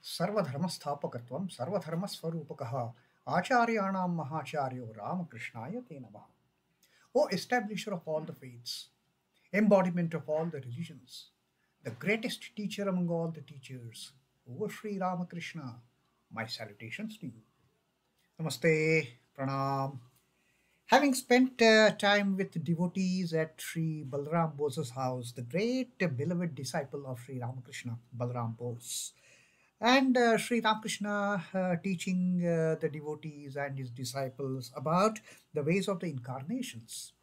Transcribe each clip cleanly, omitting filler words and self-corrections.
सर्वधर्मस्थापकत्वं सर्वधर्मस्वरूपकः आचार्याणां महाचार्यो रामकृष्णाय ते नमः. O establisher of all the faiths, embodiment of all the religions, the greatest teacher among all the teachers, O Sri Ramakrishna, my salutations to you. Namaste, pranam. Having spent time with devotees at Sri Balram Bose's house, the great beloved disciple of Sri Ramakrishna, Balram Bose, and Sri Ramakrishna teaching the devotees and his disciples about the ways of the incarnations.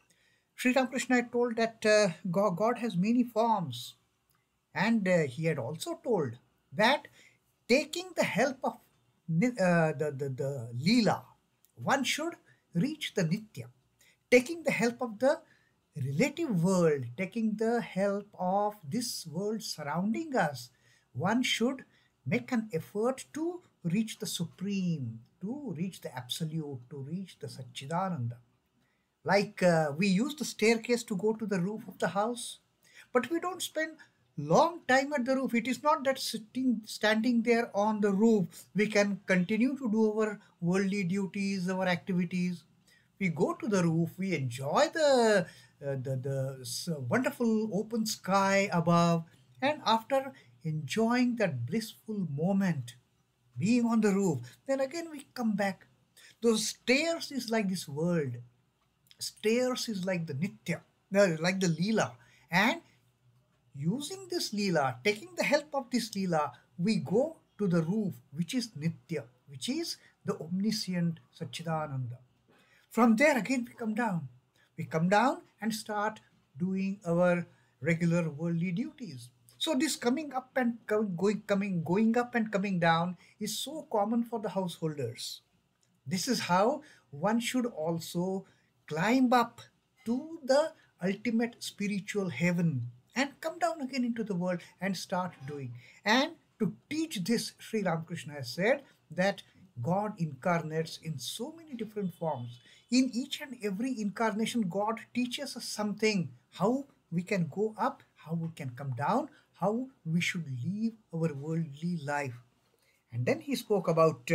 Sri Ramakrishna had told that God has many forms, and he had also told that taking the help of the Leela, one should reach the Nitya. Taking the help of the relative world, taking the help of this world surrounding us, one should make an effort to reach the Supreme, to reach the Absolute, to reach the Satchidananda. Like we use the staircase to go to the roof of the house, but we don't spend long time at the roof. It is not that standing there on the roof we can continue to do our worldly duties, our activities. We go to the roof, we enjoy the wonderful open sky above, and after enjoying that blissful moment, being on the roof, then again we come back. Those stairs is like this world. Stairs is like the Nitya, like the Leela. And using this Leela, taking the help of this Leela, we go to the roof, which is Nitya, which is the omniscient Satchidananda. From there again we come down. We come down and start doing our regular worldly duties. So this coming up and going up and coming down is so common for the householders. This is how one should also climb up to the ultimate spiritual heaven and come down again into the world and start doing. And to teach this, Sri Ramakrishna has said that God incarnates in so many different forms. In each and every incarnation, God teaches us something, how we can go up, how we can come down, how we should live our worldly life. And then he spoke about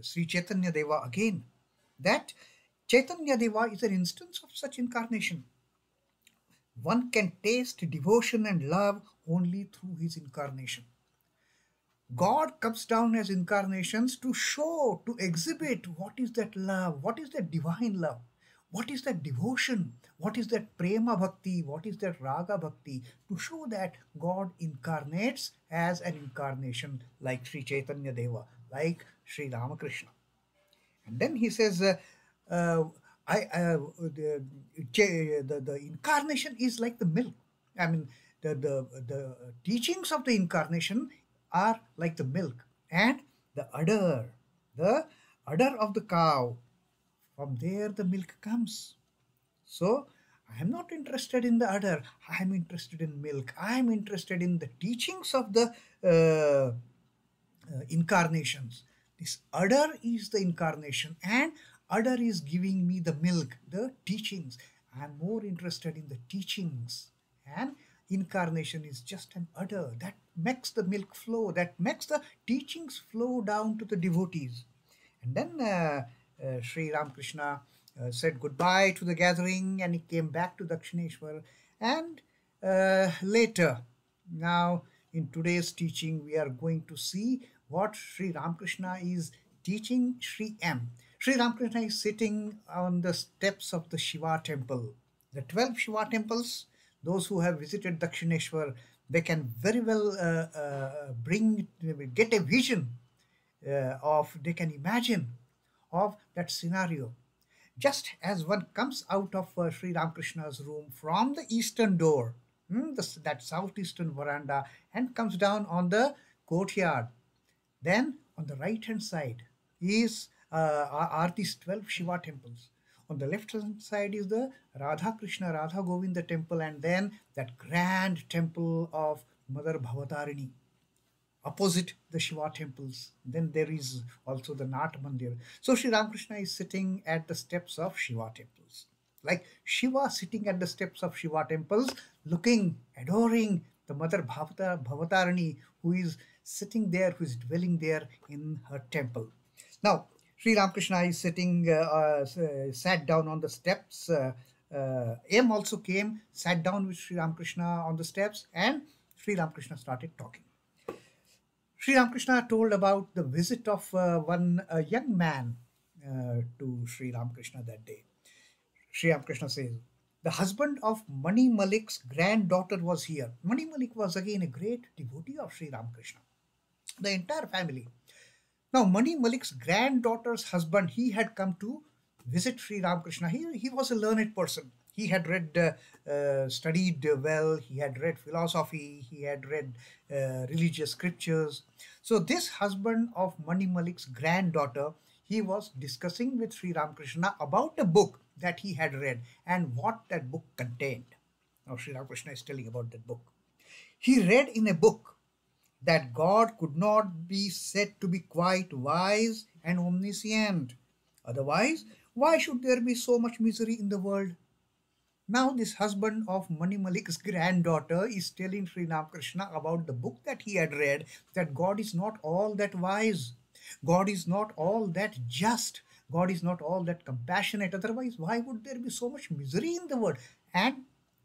Sri Chaitanya Deva again, that Chaitanya Deva is an instance of such incarnation. One can taste devotion and love only through his incarnation. God comes down as incarnations to show, to exhibit what is that love, what is that divine love, what is that devotion, what is that prema bhakti, what is that raga bhakti, to show that God incarnates as an incarnation like Sri Chaitanya Deva, like Sri Ramakrishna. And then he says, the incarnation is like the milk. I mean, the teachings of the incarnation are like the milk, and the udder of the cow, from there the milk comes. So I am not interested in the udder, I am interested in milk. I am interested in the teachings of the incarnations. This udder is the incarnation, and udder is giving me the milk, the teachings. I am more interested in the teachings, and incarnation is just an udder that makes the milk flow, that makes the teachings flow down to the devotees. And then Sri Ramakrishna said goodbye to the gathering, and he came back to Dakshineshwar. And later, now in today's teaching, we are going to see what Sri Ramakrishna is teaching Sri M. Sri Ramakrishna is sitting on the steps of the Shiva temple. The 12 Shiva temples, those who have visited Dakshineshwar, they can very well get a vision they can imagine of that scenario. Just as one comes out of Sri Ramakrishna's room from the eastern door, that southeastern veranda, and comes down on the courtyard, then on the right hand side are these 12 Shiva temples. On the left hand side is the Radha Govinda temple, and then that grand temple of Mother Bhavatarini. Opposite the Shiva temples, then there is also the Nat Mandir. So Sri Ramakrishna is sitting at the steps of Shiva temples. Like Shiva sitting at the steps of Shiva temples, looking, adoring the mother Bhavatarani, who is sitting there, who is dwelling there in her temple. Now, Sri Ramakrishna is sat down on the steps. M also came, sat down with Sri Ramakrishna on the steps, and Sri Ramakrishna started talking. Sri Ramakrishna told about the visit of one young man to Sri Ramakrishna that day. Sri Ramakrishna says, the husband of Mani Mallick's granddaughter was here. Mani Mallick was again a great devotee of Sri Ramakrishna. The entire family. Now, Mani Mallick's granddaughter's husband, he had come to visit Sri Ramakrishna. He was a learned person. He had studied well, he had read philosophy, he had read religious scriptures. So, this husband of Mani Mallick's granddaughter, he was discussing with Sri Ramakrishna about a book that he had read and what that book contained. Now, Sri Ramakrishna is telling about that book. He read in a book that God could not be said to be quite wise and omniscient. Otherwise, why should there be so much misery in the world? Now, this husband of Mani Mallick's granddaughter is telling Sri Ramakrishna about the book that he had read, that God is not all that wise. God is not all that just. God is not all that compassionate. Otherwise, why would there be so much misery in the world? And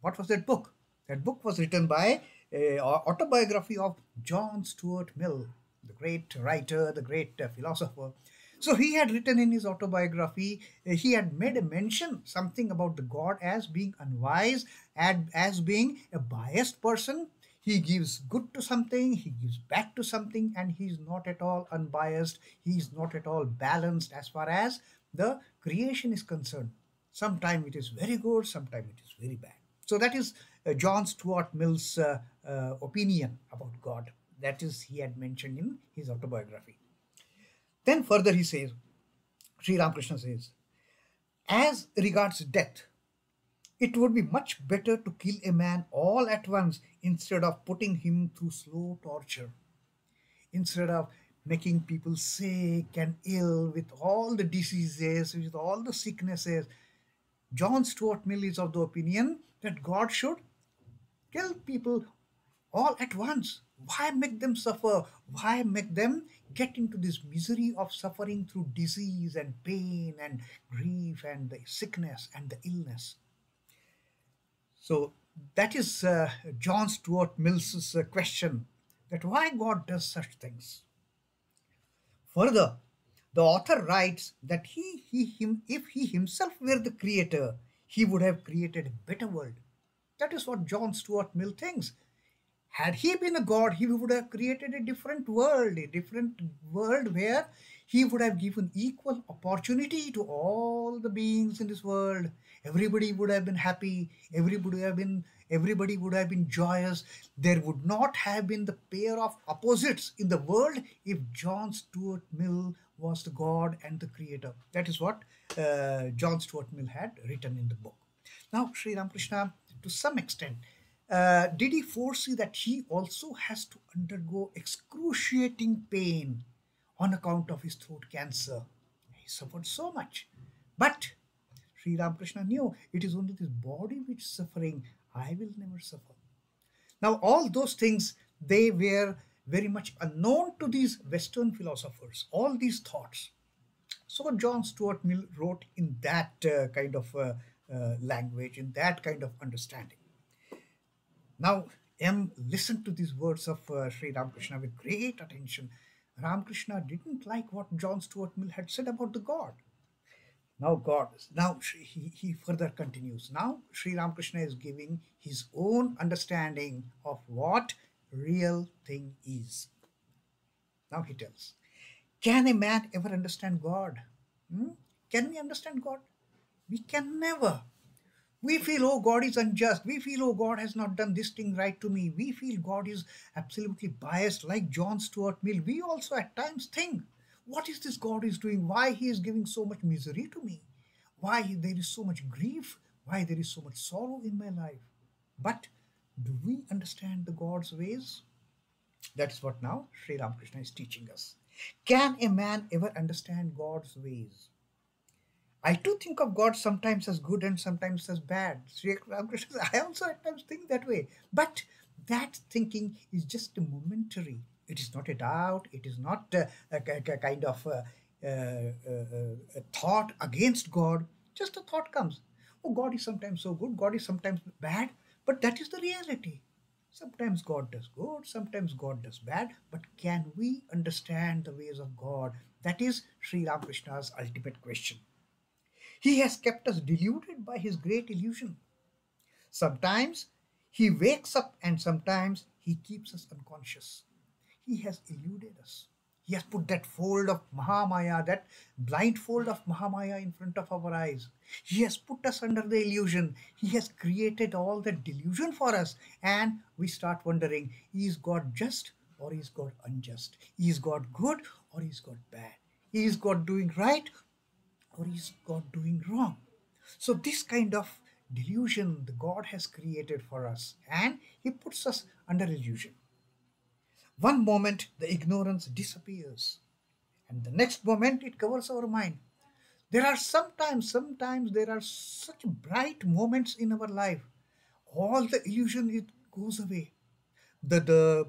what was that book? That book was written by autobiography of John Stuart Mill, the great writer, the great philosopher. So he had written in his autobiography, he had made a mention something about the God as being unwise and as being a biased person. He gives good to something, he gives bad to something, and he is not at all unbiased. He is not at all balanced as far as the creation is concerned. Sometimes it is very good, sometimes it is very bad. So that is John Stuart Mill's opinion about God. That is, he had mentioned in his autobiography. Then further he says, Sri Ramakrishna says, as regards death, it would be much better to kill a man all at once instead of putting him through slow torture. Instead of making people sick and ill with all the diseases, with all the sicknesses, John Stuart Mill is of the opinion that God should kill people all at once. Why make them suffer? Why make them get into this misery of suffering through disease and pain and grief and the sickness and the illness? So that is John Stuart Mill's question, that why God does such things. Further, the author writes that if he himself were the creator, he would have created a better world. That is what John Stuart Mill thinks. Had he been a god, he would have created a different world where he would have given equal opportunity to all the beings in this world. Everybody would have been happy. Everybody would have been joyous. There would not have been the pair of opposites in the world if John Stuart Mill was the god and the creator. That is what John Stuart Mill had written in the book. Now, Sri Ramakrishna, to some extent, did he foresee that he also has to undergo excruciating pain on account of his throat cancer? He suffered so much. But Sri Ramakrishna knew it is only this body which is suffering. I will never suffer. Now, all those things, they were very much unknown to these Western philosophers, all these thoughts. So John Stuart Mill wrote in that kind of language, in that kind of understanding. Now, M listened to these words of Sri Ramakrishna with great attention. Ramakrishna didn't like what John Stuart Mill had said about the God. Now he further continues. Now, Sri Ramakrishna is giving his own understanding of what real thing is. Now he tells, can a man ever understand God? Can we understand God? We can never. We feel, oh, God is unjust. We feel, oh, God has not done this thing right to me. We feel God is absolutely biased, like John Stuart Mill. We also at times think, what is this God is doing? Why he is giving so much misery to me? Why there is so much grief? Why there is so much sorrow in my life? But do we understand the God's ways? That's what now Sri Ramakrishna is teaching us. Can a man ever understand God's ways? I too think of God sometimes as good and sometimes as bad. Sri Ramakrishna says, I also at times think that way. But That thinking is just momentary. It is not a doubt. It is not a kind of a thought against God. Just a thought comes. Oh, God is sometimes so good. God is sometimes bad. But that is the reality. Sometimes God does good. Sometimes God does bad. But can we understand the ways of God? That is Sri Ramakrishna's ultimate question. He has kept us deluded by his great illusion. Sometimes he wakes up and sometimes he keeps us unconscious. He has eluded us. He has put that fold of Mahamaya, that blindfold of Mahamaya in front of our eyes. He has put us under the illusion. He has created all that delusion for us. And we start wondering, is God just or is God unjust? Is God good or is God bad? Is God doing right or is God doing wrong? So, this kind of delusion the God has created for us, and He puts us under illusion. One moment the ignorance disappears, and the next moment it covers our mind. There are sometimes there are such bright moments in our life. All the illusion it goes away. The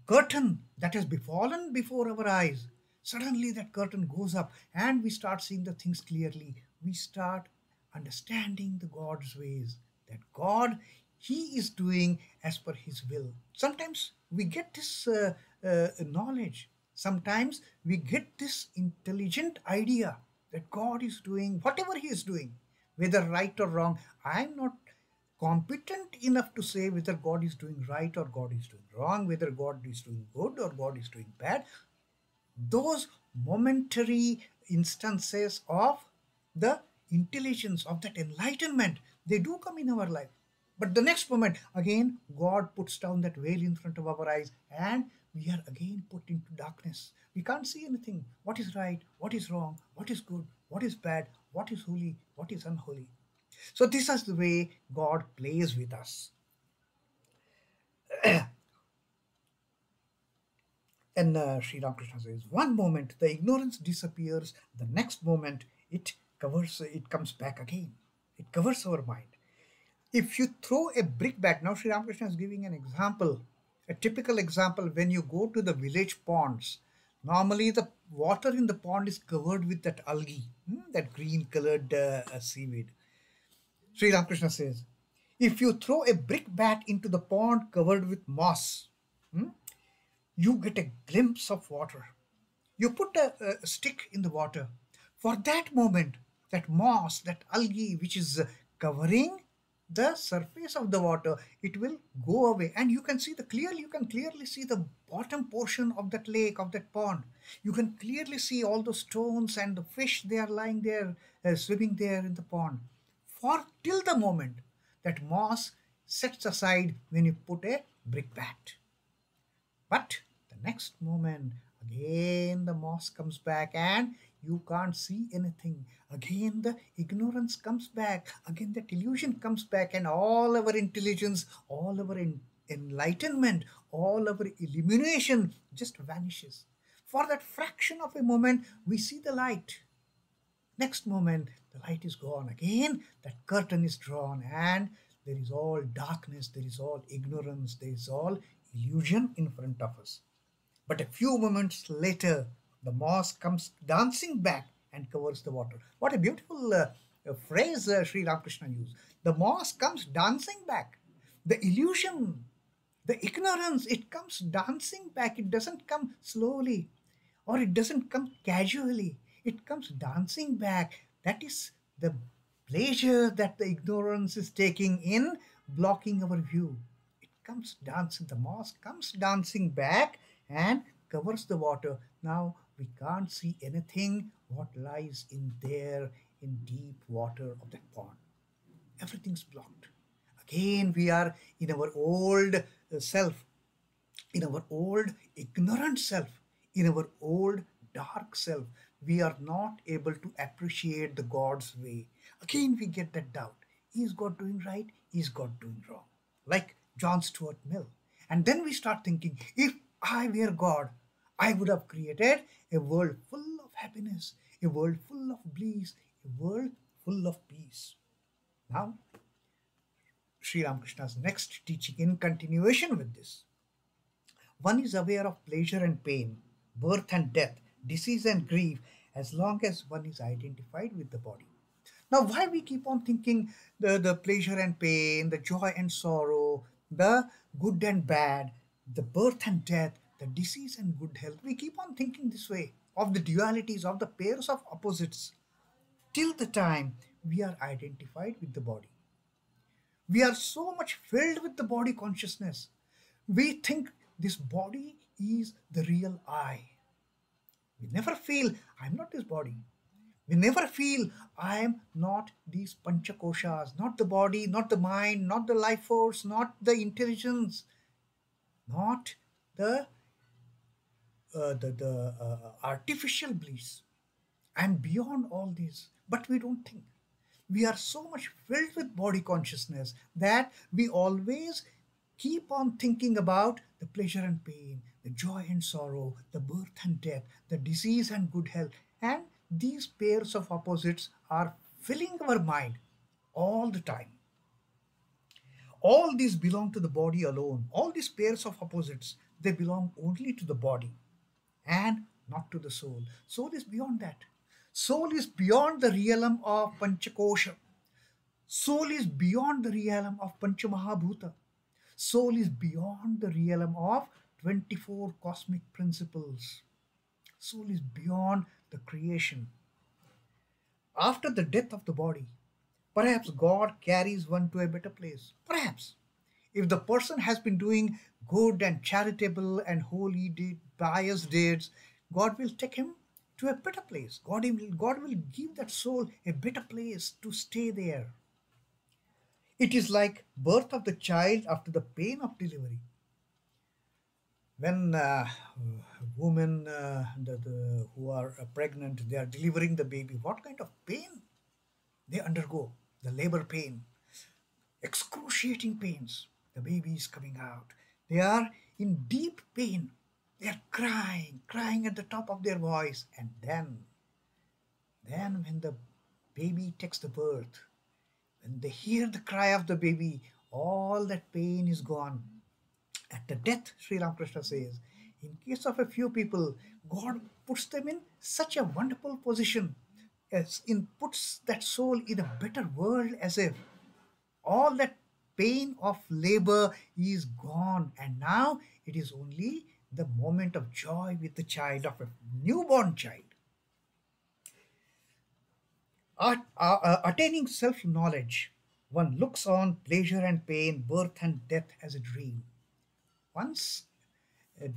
curtain that has befallen before our eyes, suddenly that curtain goes up and we start seeing the things clearly. We start understanding the God's ways, that God, he is doing as per his will. Sometimes we get this knowledge. Sometimes we get this intelligent idea that God is doing whatever he is doing, whether right or wrong. I'm not competent enough to say whether God is doing right or God is doing wrong, whether God is doing good or God is doing bad. Those momentary instances of the intelligence, of that enlightenment, they do come in our life. But the next moment, again, God puts down that veil in front of our eyes and we are again put into darkness. We can't see anything. What is right? What is wrong? What is good? What is bad? What is holy? What is unholy? So this is the way God plays with us. And Sri Ramakrishna says, one moment the ignorance disappears, the next moment it comes back again. It covers our mind. If you throw a brick bat, now Sri Ramakrishna is giving an example, a typical example. When you go to the village ponds, normally the water in the pond is covered with that algae, that green colored seaweed. Sri Ramakrishna says, if you throw a brick bat into the pond covered with moss, hmm, you get a glimpse of water. You put a stick in the water. For that moment, that moss, that algae which is covering the surface of the water, it will go away and you can see you can clearly see the bottom portion of that lake, of that pond. You can clearly see all the stones and the fish, they are lying there, swimming there in the pond. For till the moment that moss sets aside when you put a brick bat. But the next moment, again the moss comes back and you can't see anything. Again the ignorance comes back. Again that illusion comes back and all our intelligence, all our enlightenment, all our illumination just vanishes. For that fraction of a moment, we see the light. Next moment, the light is gone. Again, that curtain is drawn and there is all darkness, there is all ignorance, there is all illusion in front of us. But a few moments later, the moss comes dancing back and covers the water. What a beautiful phrase Sri Ramakrishna used. The moss comes dancing back. The illusion, the ignorance, it comes dancing back. It doesn't come slowly or it doesn't come casually. It comes dancing back. That is the pleasure that the ignorance is taking in blocking our view. It comes dancing, the moss comes dancing back and covers the water. Now we can't see anything what lies in there in deep water of that pond. Everything's blocked. Again, we are in our old self, in our old ignorant self, in our old dark self. We are not able to appreciate the God's way. Again, we get that doubt. Is God doing right? Is God doing wrong? Like John Stuart Mill. And then we start thinking, if I were God, I would have created a world full of happiness, a world full of bliss, a world full of peace. Now, Sri Ramakrishna's next teaching in continuation with this. One is aware of pleasure and pain, birth and death, disease and grief, as long as one is identified with the body. Now, why we keep on thinking the pleasure and pain, the joy and sorrow, the good and bad, the birth and death, the disease and good health, we keep on thinking this way of the dualities, of the pairs of opposites, till the time we are identified with the body. We are so much filled with the body consciousness. We think this body is the real I. We never feel, I'm not this body. We never feel, I am not these panchakoshas, not the body, not the mind, not the life force, not the intelligence, not the artificial bliss. I'm beyond all this. But we don't think. We are so much filled with body consciousness that we always keep on thinking about the pleasure and pain, the joy and sorrow, the birth and death, the disease and good health. And these pairs of opposites are filling our mind all the time. All these belong to the body alone. All these pairs of opposites, they belong only to the body and not to the soul. Soul is beyond that. Soul is beyond the realm of Panchakosha. Soul is beyond the realm of Panchamahabhuta. Soul is beyond the realm of 24 cosmic principles. Soul is beyond the creation. After the death of the body, perhaps God carries one to a better place. Perhaps. If the person has been doing good and charitable and holy deed, pious deeds, God will take him to a better place. God will give that soul a better place to stay there. It is like birth of the child after the pain of delivery. When women who are pregnant, they are delivering the baby, what kind of pain they undergo? The labor pain, excruciating pains. The baby is coming out. They are in deep pain. They are crying at the top of their voice. And then when the baby takes the birth, when they hear the cry of the baby, all that pain is gone. At the death, Sri Ramakrishna says, in case of a few people, God puts them in such a wonderful position, as in puts that soul in a better world, as if all that pain of labor is gone, and now it is only the moment of joy with the child, of a newborn child. Attaining self-knowledge, one looks on pleasure and pain, birth and death as a dream. Once a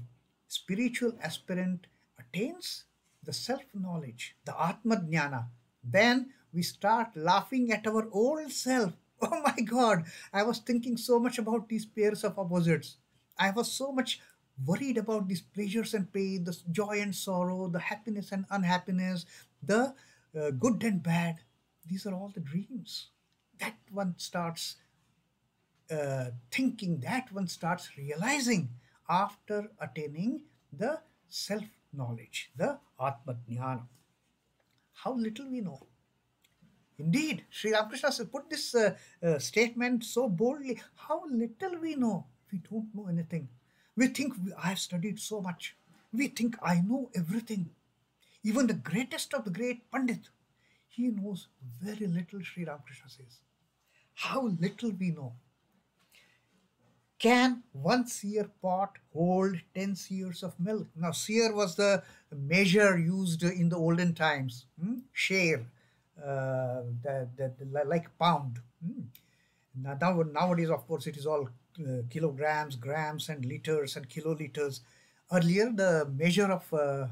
spiritual aspirant attains the self-knowledge, the Atma Jnana, then we start laughing at our old self. Oh my God, I was thinking so much about these pairs of opposites. I was so much worried about these pleasures and pain, the joy and sorrow, the happiness and unhappiness, the good and bad. These are all the dreams. That one starts thinking, that one starts realizing after attaining the self knowledge, the Atma Jnana. How little we know. Indeed, Sri Ramakrishna put this statement so boldly. How little we know. We don't know anything. We think I have studied so much. We think I know everything. Even the greatest of the great Pandit, he knows very little, Sri Ramakrishna says. How little we know. Can one seer pot hold 10 seers of milk? Now, seer was the measure used in the olden times. Share, like pound. Nowadays, of course, it is all kilograms, grams, and liters and kiloliters. Earlier, the measure of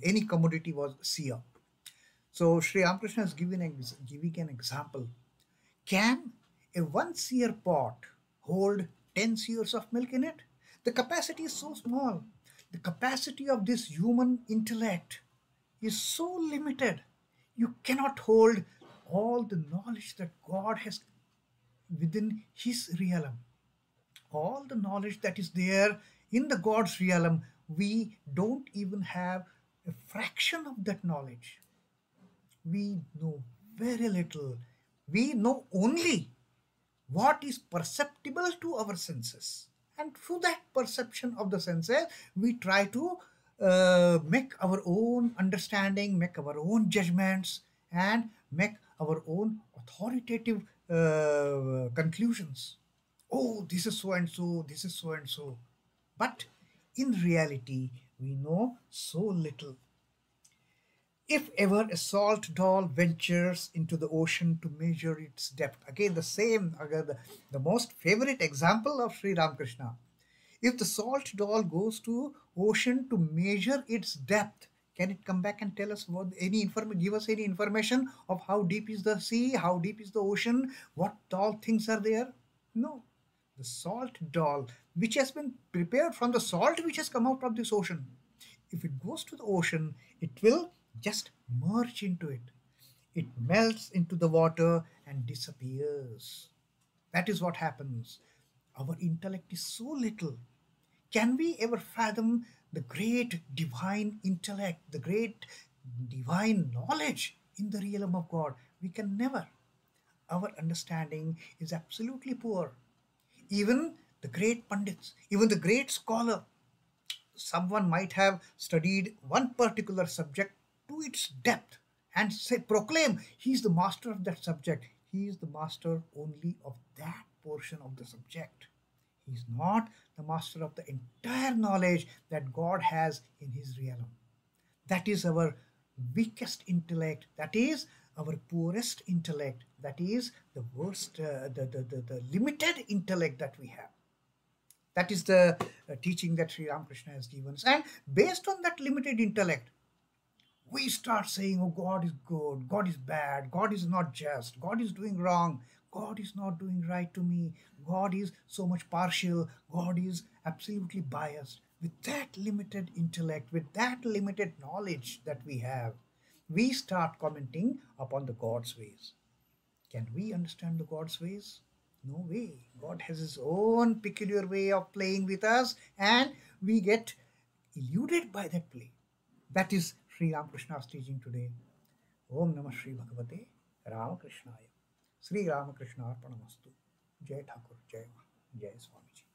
any commodity was seer. So, Sri Ramakrishna is giving an example. Can a one seer pot hold 10 seers of milk in it? The capacity is so small. The capacity of this human intellect is so limited. You cannot hold all the knowledge that God has within His realm. All the knowledge that is there in the God's realm, we don't even have a fraction of that knowledge. We know very little. We know only what is perceptible to our senses. And through that perception of the senses, we try to make our own understanding, make our own judgments, and make our own authoritative conclusions. Oh, this is so and so, this is so and so. But in reality, we know so little. If ever a salt doll ventures into the ocean to measure its depth, again the same, again the most favorite example of Sri Ramakrishna. If the salt doll goes to ocean to measure its depth, can it come back and tell us what any information, give us any information of how deep is the sea, how deep is the ocean, what all things are there? No. The salt doll, which has been prepared from the salt which has come out of this ocean, if it goes to the ocean, it will just merge into it. It melts into the water and disappears. That is what happens. Our intellect is so little. Can we ever fathom the great divine intellect, the great divine knowledge in the realm of God? We can never. Our understanding is absolutely poor. Even the great Pandits, even the great scholar, someone might have studied one particular subject to its depth and say proclaim he is the master of that subject. He is the master only of that portion of the subject. He is not the master of the entire knowledge that God has in his realm. That is our weakest intellect. That is our poorest intellect. That is the worst, the limited intellect that we have. That is the teaching that Sri Ramakrishna has given us. And based on that limited intellect, we start saying, oh, God is good, God is bad, God is not just, God is doing wrong, God is not doing right to me, God is so much partial, God is absolutely biased. With that limited intellect, with that limited knowledge that we have, we start commenting upon the God's ways. Can we understand the God's ways? No way. God has his own peculiar way of playing with us, and we get eluded by that play. That is Sri Ramakrishna's teaching today. Om Namah Shri Bhagavate Ramakrishnaya. Sri Ramakrishna Arpanamastu. Jai Thakur, Jai Ma, Jai Swamiji.